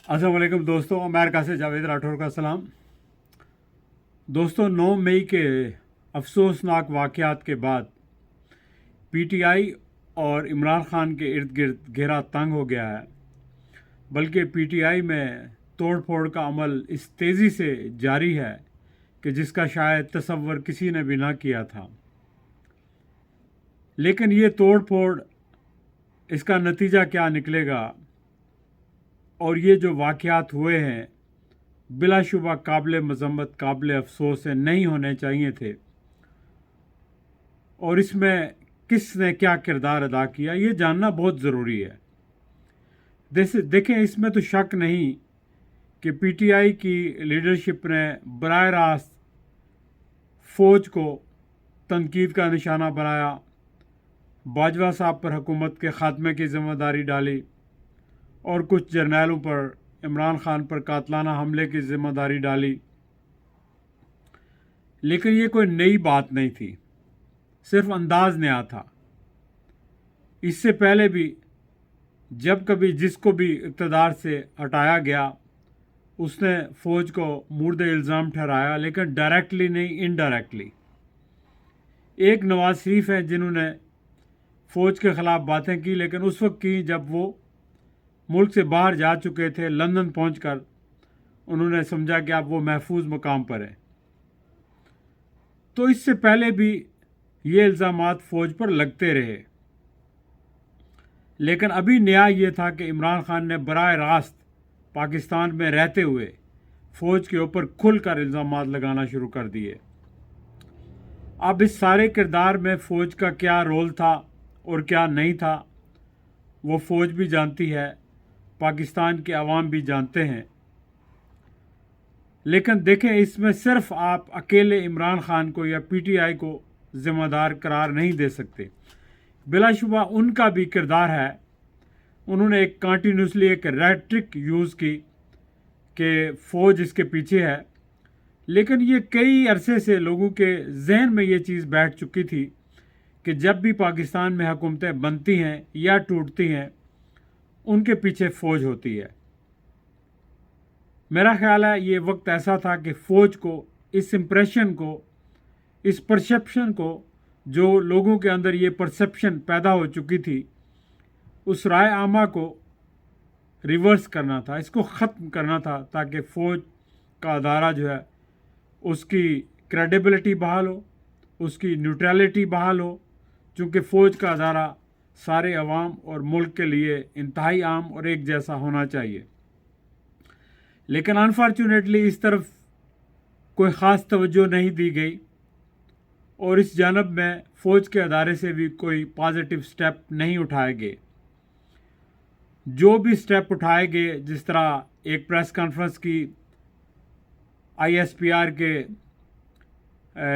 अस्सलाम वालेकुम दोस्तों, अमेरिका से जावेद राठौर का सलाम। दोस्तों, 9 मई के अफसोसनाक वाक़यात के बाद पीटीआई और इमरान खान के इर्द गिर्द घेरा तंग हो गया है। बल्कि पीटीआई में तोड़ फोड़ का अमल इस तेज़ी से जारी है कि जिसका शायद तसव्वुर किसी ने भी ना किया था। लेकिन ये तोड़ फोड़, इसका नतीजा क्या निकलेगा, और ये जो वाक़यात हुए हैं बिलाशुबा काबिल मज़म्मत, काबिल अफसोस है, नहीं होने चाहिए थे। और इसमें किसने क्या किरदार अदा किया, ये जानना बहुत ज़रूरी है। देखें, इसमें तो शक नहीं कि पीटीआई की लीडरशिप ने बराह रास्त फ़ौज को तनकीद का निशाना बनाया, बाजवा साहब पर हुकूमत के ख़ात्मे की ज़िम्मेदारी डाली और कुछ जर्नैलों पर इमरान खान पर कातलाना हमले की ज़िम्मेदारी डाली। लेकिन ये कोई नई बात नहीं थी, सिर्फ अंदाज नया था। इससे पहले भी जब कभी जिसको भी इक़्तिदार से हटाया गया उसने फ़ौज को मुर्द इल्ज़ाम ठहराया, लेकिन डायरेक्टली नहीं, इनडायरेक्टली। एक नवाज शरीफ हैं जिन्होंने फ़ौज के ख़िलाफ़ बातें की, लेकिन उस वक्त की जब वो मुल्क से बाहर जा चुके थे। लंदन पहुंचकर उन्होंने समझा कि अब वो महफूज मकाम पर है। तो इससे पहले भी ये इल्ज़ामात फ़ौज पर लगते रहे, लेकिन अभी नया ये था कि इमरान खान ने बराह रास्त पाकिस्तान में रहते हुए फ़ौज के ऊपर खुलकर इल्ज़ामात लगाना शुरू कर दिए। अब इस सारे किरदार में फ़ौज का क्या रोल था और क्या नहीं था, वो फ़ौज भी जानती है, पाकिस्तान के अवाम भी जानते हैं। लेकिन देखें, इसमें सिर्फ आप अकेले इमरान खान को या पीटीआई को ज़िम्मेदार करार नहीं दे सकते। बिलाशुबा उनका भी किरदार है। उन्होंने एक कंटिन्यूसली एक रेट्रिक यूज़ की कि फ़ौज इसके पीछे है, लेकिन ये कई अरसे से लोगों के जहन में ये चीज़ बैठ चुकी थी कि जब भी पाकिस्तान में हुकूमतें बनती हैं या टूटती हैं, उनके पीछे फ़ौज होती है। मेरा ख्याल है ये वक्त ऐसा था कि फ़ौज को इस इम्प्रेशन को, इस परसेप्शन को, जो लोगों के अंदर ये परसेप्शन पैदा हो चुकी थी, उस राय आमा को रिवर्स करना था, इसको ख़त्म करना था, ताकि फ़ौज का अदारा जो है उसकी क्रेडिबिलिटी बहाल हो, उसकी न्यूट्रलिटी बहाल हो। चूँकि फ़ौज का अदारा सारे अवाम और मुल्क के लिए इंतहाई आम और एक जैसा होना चाहिए। लेकिन अनफॉर्चुनेटली इस तरफ कोई ख़ास तवज्जो नहीं दी गई, और इस जानब में फ़ौज के अदारे से भी कोई पॉजिटिव स्टेप नहीं उठाए गए। जो भी स्टेप उठाए गए, जिस तरह एक प्रेस कॉन्फ्रेंस की आईएसपीआर के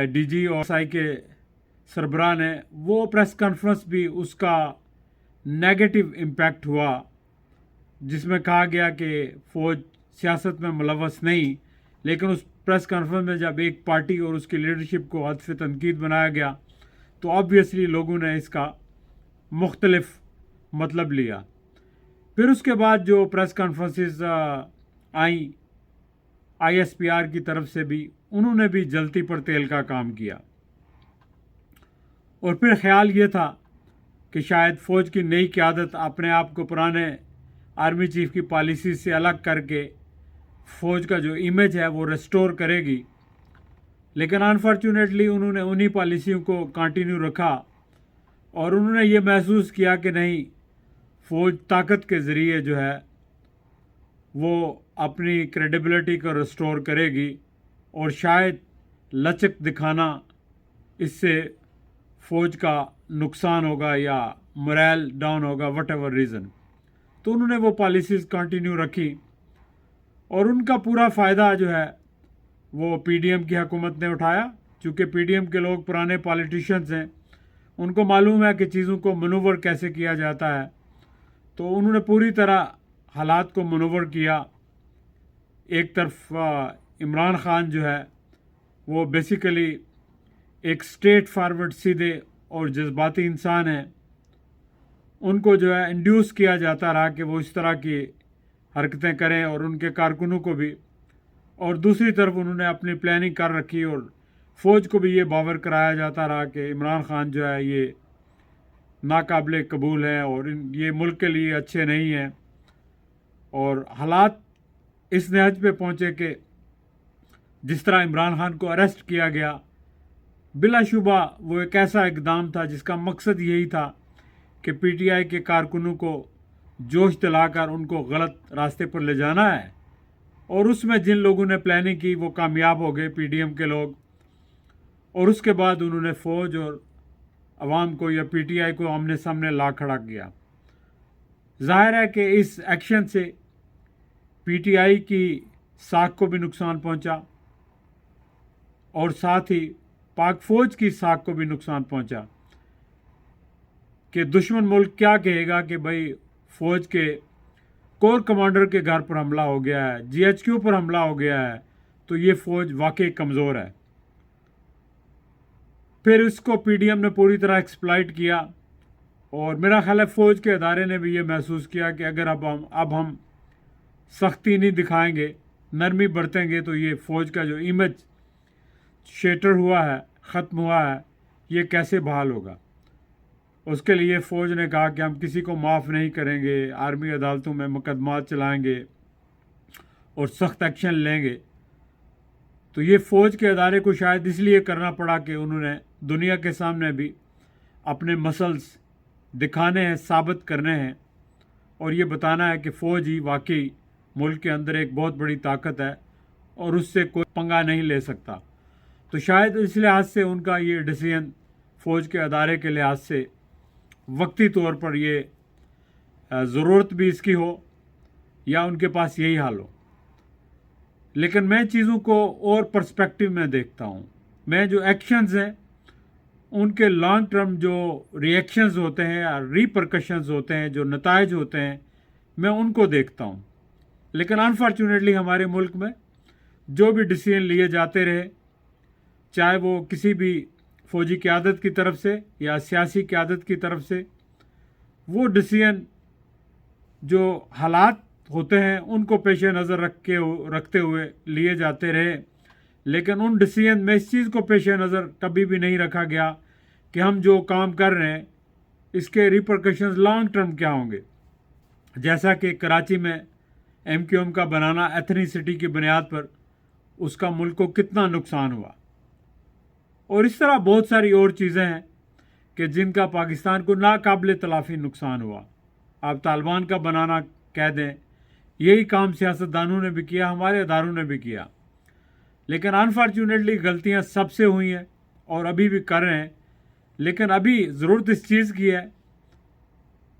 डीजी और एसआई के सरबराह ने, वो प्रेस कॉन्फ्रेंस भी उसका नेगेटिव इम्पैक्ट हुआ, जिसमें कहा गया कि फ़ौज सियासत में मुलव्वस नहीं। लेकिन उस प्रेस कॉन्फ्रेंस में जब एक पार्टी और उसकी लीडरशिप को हद से तनकीद बनाया गया, तो ऑब्वियसली लोगों ने इसका मुख्तलिफ मतलब लिया। फिर उसके बाद जो प्रेस कॉन्फ्रेंसेस आई आईएसपीआर की तरफ से भी, उन्होंने भी जलती पर तेल का काम किया। और फिर ख्याल ये था कि शायद फ़ौज की नई क़यादत अपने आप को पुराने आर्मी चीफ की पॉलिसी से अलग करके फ़ौज का जो इमेज है वो रेस्टोर करेगी। लेकिन अनफॉर्चुनेटली उन्होंने उन्हीं पॉलिसियों को कंटिन्यू रखा, और उन्होंने ये महसूस किया कि नहीं, फ़ौज ताकत के ज़रिए जो है वो अपनी क्रेडिबिलिटी को रेस्टोर करेगी, और शायद लचक दिखाना, इससे फ़ौज का नुकसान होगा या मोरल डाउन होगा, वट एवर रीज़न। तो उन्होंने वो पॉलिसीज़ कंटिन्यू रखी, और उनका पूरा फ़ायदा जो है वो पीडीएम की हुकूमत ने उठाया। चूँकि पीडीएम के लोग पुराने पॉलिटिशियंस हैं, उनको मालूम है कि चीज़ों को मनूवर कैसे किया जाता है, तो उन्होंने पूरी तरह हालात को मनूवर किया। एक तरफ इमरान खान जो है वो बेसिकली एक स्ट्रेट फॉरवर्ड, सीधे और जज्बाती इंसान है। उनको जो है इंड्यूस किया जाता रहा कि वो इस तरह की हरकतें करें और उनके कारकुनों को भी, और दूसरी तरफ उन्होंने अपनी प्लानिंग कर रखी और फ़ौज को भी ये बावर कराया जाता रहा कि इमरान खान जो है ये नाकाबिल कबूल है और ये मुल्क के लिए अच्छे नहीं हैं। और हालात इस नहज पे पहुँचे कि जिस तरह इमरान खान को अरेस्ट किया गया, बिलाशुबा वो एक ऐसा इकदाम था जिसका मकसद यही था कि पीटीआई के कारकुनों को जोश दिलाकर उनको गलत रास्ते पर ले जाना है। और उसमें जिन लोगों ने प्लानिंग की वो कामयाब हो गए, पीडीएम के लोग, और उसके बाद उन्होंने फ़ौज और अवाम को या पीटीआई को आमने सामने ला खड़ा किया। जाहिर है कि इस एक्शन से पीटीआई की साख को भी नुकसान पहुंचा और साथ ही पाक फ़ौज की साख को भी नुकसान पहुंचा कि दुश्मन मुल्क क्या कहेगा कि भाई फ़ौज के कोर कमांडर के घर पर हमला हो गया है, जीएचक्यू पर हमला हो गया है, तो ये फ़ौज वाकई कमज़ोर है। फिर इसको पीडीएम ने पूरी तरह एक्सप्लॉइट किया और मेरा ख्याल है फ़ौज के अदारे ने भी ये महसूस किया कि अगर अब हम सख्ती नहीं दिखाएंगे, नरमी बरतेंगे, तो ये फ़ौज का जो इमेज शेटर हुआ है, ख़त्म हुआ है, ये कैसे बहाल होगा। उसके लिए फ़ौज ने कहा कि हम किसी को माफ़ नहीं करेंगे, आर्मी अदालतों में मुकदमात चलाएंगे और सख्त एक्शन लेंगे। तो ये फ़ौज के अदारे को शायद इसलिए करना पड़ा कि उन्होंने दुनिया के सामने भी अपने मसल्स दिखाने हैं, साबित करने हैं और ये बताना है कि फ़ौज ही वाकई मुल्क के अंदर एक बहुत बड़ी ताकत है और उससे कोई पंगा नहीं ले सकता। तो शायद इस लिहाज से उनका ये डिसीजन फ़ौज के अदारे के लिहाज से वक्ती तौर पर ये ज़रूरत भी इसकी हो या उनके पास यही हाल हो। लेकिन मैं चीज़ों को और पर्सपेक्टिव में देखता हूँ। मैं जो एक्शंस हैं उनके लॉन्ग टर्म जो रिएक्शंस होते हैं या रिपरकशंस होते हैं, जो नताइज होते हैं, मैं उनको देखता हूँ। लेकिन अनफॉर्चुनेटली हमारे मुल्क में जो भी डिसीजन लिए जाते रहे, चाहे वो किसी भी फ़ौजी क़यादत की तरफ से या सियासी क़यादत की तरफ से, वो डिसीजन जो हालात होते हैं उनको पेश नज़र रखते हुए लिए जाते रहे। लेकिन उन डिसीजन में इस चीज़ को पेश नज़र कभी भी नहीं रखा गया कि हम जो काम कर रहे हैं इसके रिपरकशंस लॉन्ग टर्म क्या होंगे। जैसा कि कराची में MQM का बनाना एथनिसिटी की बुनियाद पर उसका मुल्क को कितना नुकसान हुआ, और इस तरह बहुत सारी और चीज़ें हैं कि जिनका पाकिस्तान को नाकाबिल तलाफ़ी नुकसान हुआ। आप तालिबान का बनाना कह दें, यही काम सियासतदानों ने भी किया, हमारे अदारों ने भी किया। लेकिन अनफॉर्चुनेटली गलतियां सबसे हुई हैं और अभी भी कर रहे हैं। लेकिन अभी ज़रूरत इस चीज़ की है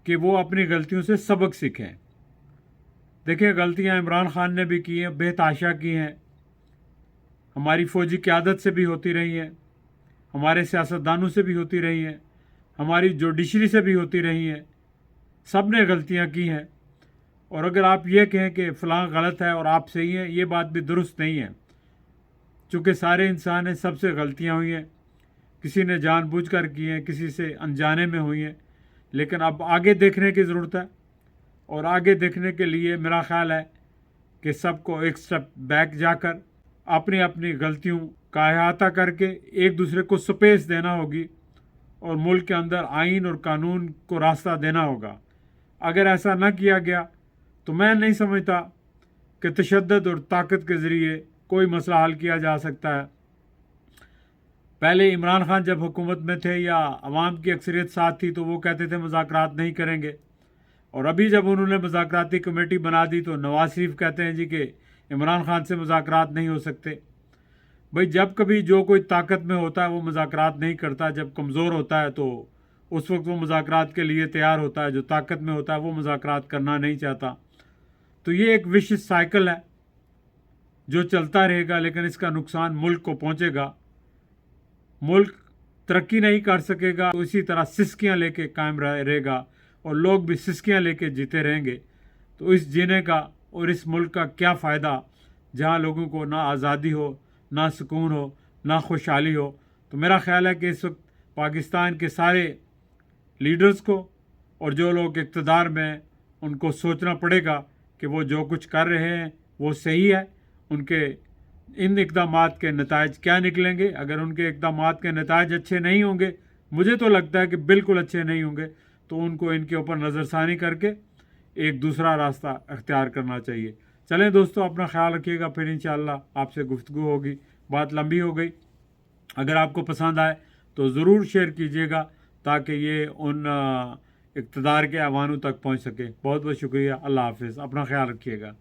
कि वो अपनी गलतियों से सबक सीखें। देखिए, गलतियां इमरान खान ने भी की हैं, बेतहाशा की हैं, हमारी फ़ौजी क़यादत से भी होती रही हैं, हमारे सियासतदानों से भी होती रही हैं, हमारी जुडिशरी से भी होती रही हैं। सब ने गलतियां की हैं। और अगर आप ये कहें कि फ़लाँ गलत है और आप सही हैं, ये बात भी दुरुस्त नहीं है। चूँकि सारे इंसान हैं, सबसे गलतियां हुई हैं, किसी ने जानबूझकर की हैं, किसी से अनजाने में हुई हैं। लेकिन अब आगे देखने की ज़रूरत है और आगे देखने के लिए मेरा ख़्याल है कि सबको एक स्टेप बैक जाकर अपनी अपनी गलतियों का अहाता करके एक दूसरे को स्पेस देना होगी और मुल्क के अंदर आइन और कानून को रास्ता देना होगा। अगर ऐसा न किया गया तो मैं नहीं समझता कि तशद्दुद और ताकत के ज़रिए कोई मसला हल किया जा सकता है। पहले इमरान खान जब हुकूमत में थे या अवाम की अक्सरियत साथ थी तो वो कहते थे मुज़ाकरात नहीं करेंगे, और अभी जब उन्होंने मुज़ाकराती कमेटी बना दी तो नवाज शरीफ कहते हैं जी कि इमरान खान से मुज़ाकरात नहीं हो सकते। भाई, जब कभी जो कोई ताकत में होता है वो मुज़ाकरात नहीं करता, जब कमज़ोर होता है तो उस वक्त वो मुज़ाकरात के लिए तैयार होता है, जो ताकत में होता है वो मुज़ाकरात करना नहीं चाहता। तो ये एक विशिष्ट साइकिल है जो चलता रहेगा, लेकिन इसका नुकसान मुल्क को पहुंचेगा। मुल्क तरक्की नहीं कर सकेगा तो इसी तरह सिस्कियां लेके कायम रहेगा और लोग भी सिस्कियां लेके जीते रहेंगे। तो इस जीने का और इस मुल्क का क्या फ़ायदा जहां लोगों को ना आज़ादी हो, ना सुकून हो, ना खुशहाली हो। तो मेरा ख्याल है कि इस वक्त पाकिस्तान के सारे लीडर्स को और जो लोग इक़्तिदार में उनको सोचना पड़ेगा کہ وہ جو کچھ کر رہے ہیں وہ صحیح ہے، ان کے ان اقدامات کے نتائج کیا نکلیں گے۔ اگر ان کے اقدامات کے نتائج اچھے نہیں ہوں گے، مجھے تو لگتا ہے کہ بالکل اچھے نہیں ہوں گے، تو ان کو ان کے اوپر نظر ثانی کر کے ایک دوسرا راستہ اختیار کرنا چاہیے۔ چلیں دوستو، اپنا خیال رکھیے گا، پھر انشاءاللہ آپ سے گفتگو ہوگی۔ بات لمبی ہو گئی، اگر آپ کو پسند آئے تو ضرور شیئر کیجیے گا تاکہ یہ ان اقتدار کے ایوانوں تک پہنچ سکے۔ بہت بہت شکریہ، اللہ حافظ، اپنا خیال رکھیے گا۔